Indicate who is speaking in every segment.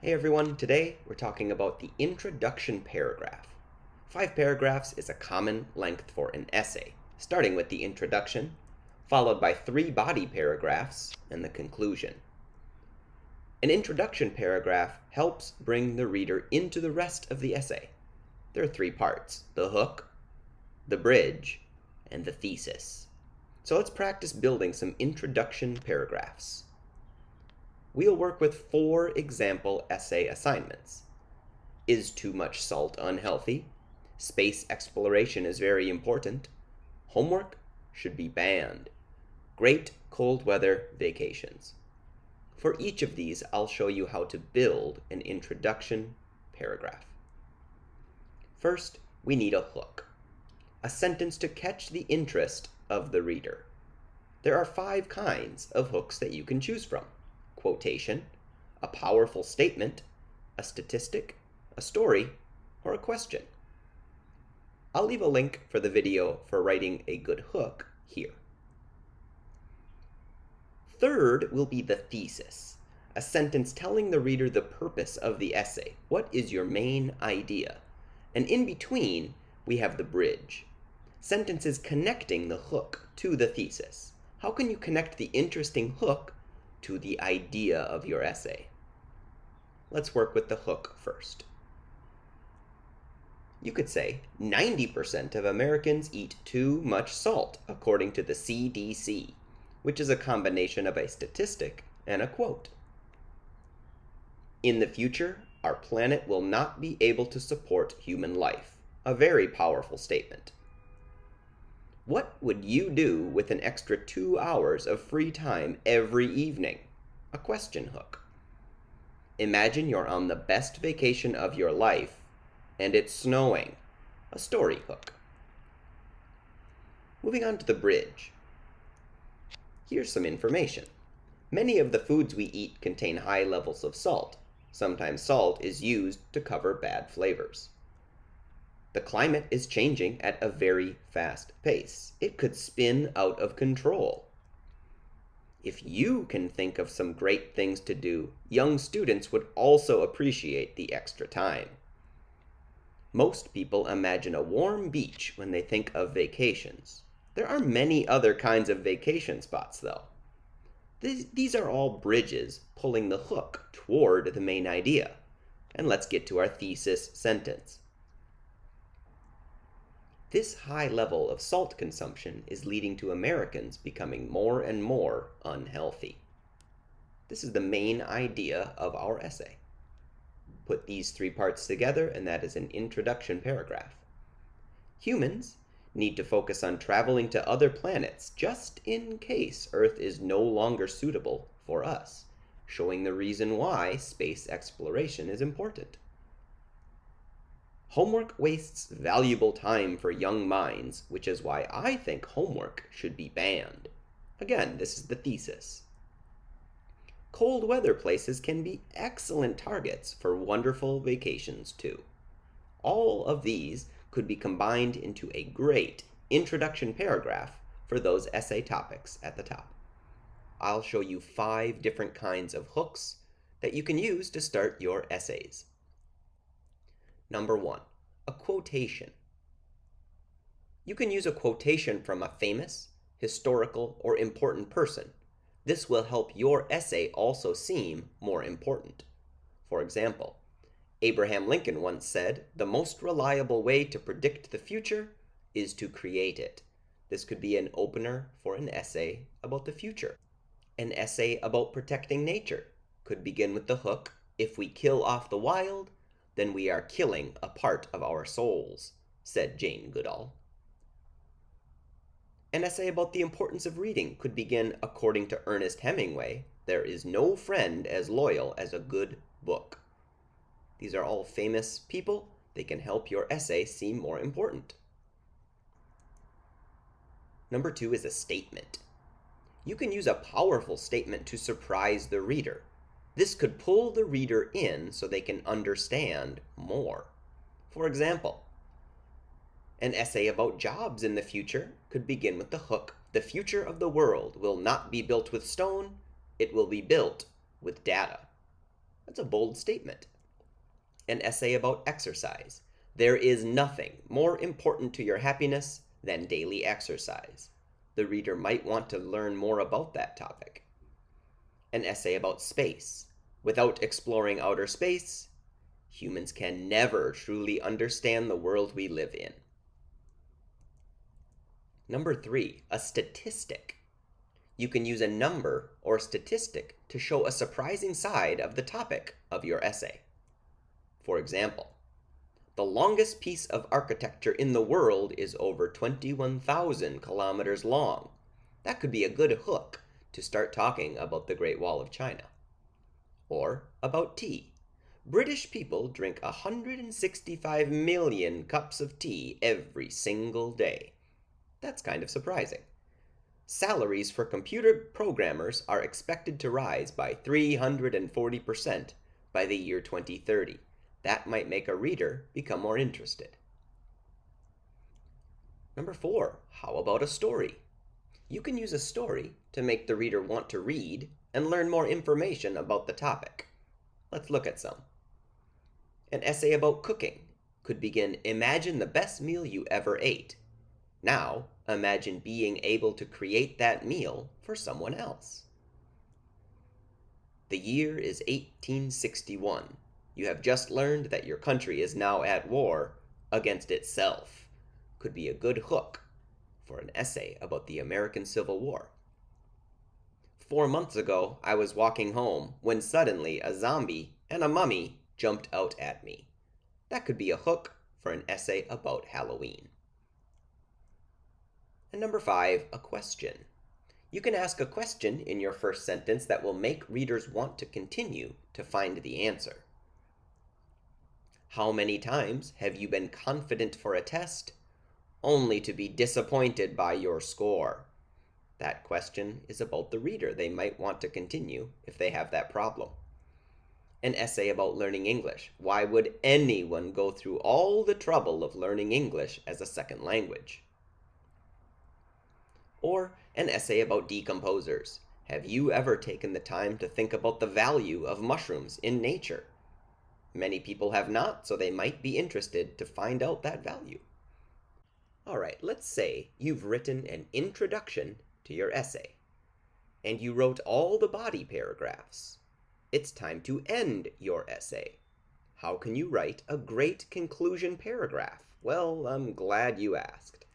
Speaker 1: Hey everyone, today we're talking about the introduction paragraph. 5 paragraphs is a common length for an essay, starting with the introduction, followed by 3 body paragraphs and the conclusion. An introduction paragraph helps bring the reader into the rest of the essay. There are 3 parts: the hook, the bridge, and the thesis. So let's practice building some introduction paragraphs. We'll work with 4 example essay assignments. Is too much salt unhealthy? Space exploration is very important. Homework should be banned. Great cold weather vacations. For each of these, I'll show you how to build an introduction paragraph. First, we need a hook, a sentence to catch the interest of the reader. There are 5 kinds of hooks that you can choose from: quotation, a powerful statement, a statistic, a story, or a question. I'll leave a link for the video for writing a good hook here. Third will be the thesis, a sentence telling the reader the purpose of the essay. What is your main idea? And in between, we have the bridge, sentences connecting the hook to the thesis. How can you connect the interesting hook to the idea of your essay? Let's work with the hook first. You could say 90% of Americans eat too much salt, according to the CDC, which is a combination of a statistic and a quote. In the future, our planet will not be able to support human life. A very powerful statement. What would you do with an extra 2 hours of free time every evening? A question hook. Imagine you're on the best vacation of your life and it's snowing. A story hook. Moving on to the bridge. Here's some information. Many of the foods we eat contain high levels of salt. Sometimes salt is used to cover bad flavors. The climate is changing at a very fast pace. It could spin out of control. If you can think of some great things to do, young students would also appreciate the extra time. Most people imagine a warm beach when they think of vacations. There are many other kinds of vacation spots, though. These are all bridges pulling the hook toward the main idea. And let's get to our thesis sentence. This high level of salt consumption is leading to Americans becoming more and more unhealthy. This is the main idea of our essay. Put these 3 parts together and that is an introduction paragraph. Humans need to focus on traveling to other planets just in case Earth is no longer suitable for us, showing the reason why space exploration is important. Homework wastes valuable time for young minds, which is why I think homework should be banned. Again, this is the thesis. Cold weather places can be excellent targets for wonderful vacations too. All of these could be combined into a great introduction paragraph for those essay topics at the top. I'll show you 5 different kinds of hooks that you can use to start your essays. Number 1, a quotation. You can use a quotation from a famous, historical, or important person. This will help your essay also seem more important. For example, Abraham Lincoln once said, "The most reliable way to predict the future is to create it." This could be an opener for an essay about the future. An essay about protecting nature could begin with the hook, "If we kill off the wild, then we are killing a part of our souls," said Jane Goodall. An essay about the importance of reading could begin, "According to Ernest Hemingway, there is no friend as loyal as a good book." These are all famous people. They can help your essay seem more important. Number 2 is a statement. You can use a powerful statement to surprise the reader. This could pull the reader in so they can understand more. For example, an essay about jobs in the future could begin with the hook, "The future of the world will not be built with stone, it will be built with data." That's a bold statement. An essay about exercise. There is nothing more important to your happiness than daily exercise. The reader might want to learn more about that topic. An essay about space. Without exploring outer space, humans can never truly understand the world we live in. Number 3, a statistic. You can use a number or statistic to show a surprising side of the topic of your essay. For example, the longest piece of architecture in the world is over 21,000 kilometers long. That could be a good hook to start talking about the Great Wall of China. Or about tea. British people drink 165 million cups of tea every single day. That's kind of surprising. Salaries for computer programmers are expected to rise by 340% by the year 2030. That might make a reader become more interested. Number 4, how about a story? You can use a story to make the reader want to read and learn more information about the topic. Let's look at some. An essay about cooking could begin, imagine the best meal you ever ate. Now, imagine being able to create that meal for someone else. The year is 1861. You have just learned that your country is now at war against itself. Could be a good hook for an essay about the American Civil War. 4 months ago, I was walking home when suddenly a zombie and a mummy jumped out at me. That could be a hook for an essay about Halloween. And number 5, a question. You can ask a question in your first sentence that will make readers want to continue to find the answer. How many times have you been confident for a test, only to be disappointed by your score? That question is about the reader. They might want to continue if they have that problem. An essay about learning English. Why would anyone go through all the trouble of learning English as a second language? Or an essay about decomposers. Have you ever taken the time to think about the value of mushrooms in nature? Many people have not, so they might be interested to find out that value. All right, let's say you've written an introduction to your essay, and you wrote all the body paragraphs. It's time to end your essay. How can you write a great conclusion paragraph? Well, I'm glad you asked.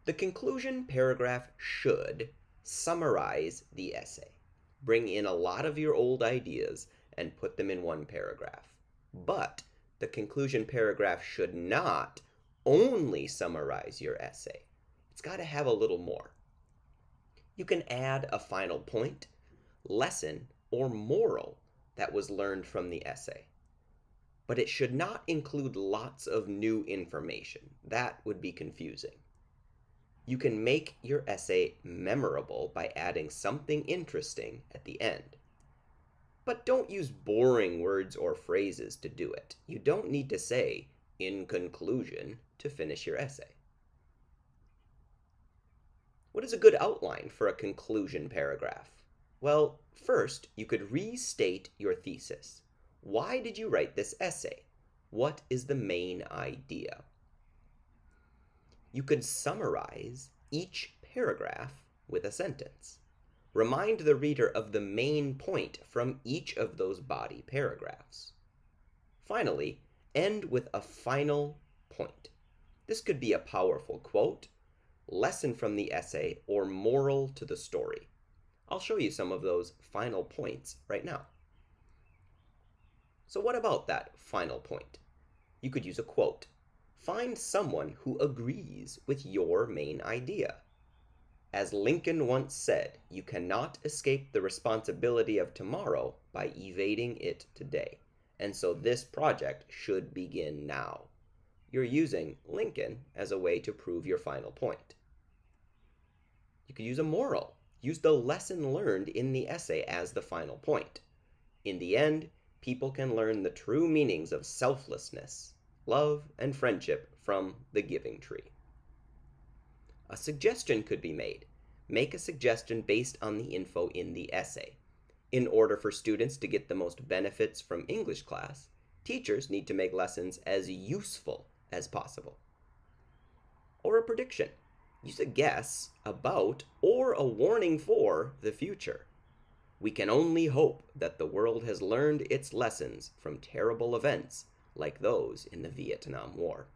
Speaker 1: The conclusion paragraph should summarize the essay. Bring in a lot of your old ideas and put them in one paragraph. But the conclusion paragraph should not only summarize your essay. It's got to have a little more. You can add a final point, lesson, or moral that was learned from the essay. But it should not include lots of new information. That would be confusing. You can make your essay memorable by adding something interesting at the end. But don't use boring words or phrases to do it. You don't need to say, in conclusion, to finish your essay. What is a good outline for a conclusion paragraph? Well, first, you could restate your thesis. Why did you write this essay? What is the main idea? You could summarize each paragraph with a sentence. Remind the reader of the main point from each of those body paragraphs. Finally, end with a final point. This could be a powerful quote, lesson from the essay, or moral to the story. I'll show you some of those final points right now. So what about that final point? You could use a quote. Find someone who agrees with your main idea. As Lincoln once said, you cannot escape the responsibility of tomorrow by evading it today. And so this project should begin now. You're using Lincoln as a way to prove your final point. You could use a moral. Use the lesson learned in the essay as the final point. In the end, people can learn the true meanings of selflessness, love, and friendship from the Giving Tree. A suggestion could be made. Make a suggestion based on the info in the essay. In order for students to get the most benefits from English class, teachers need to make lessons as useful as possible. Or a prediction. Use a guess about or a warning for the future. We can only hope that the world has learned its lessons from terrible events like those in the Vietnam War.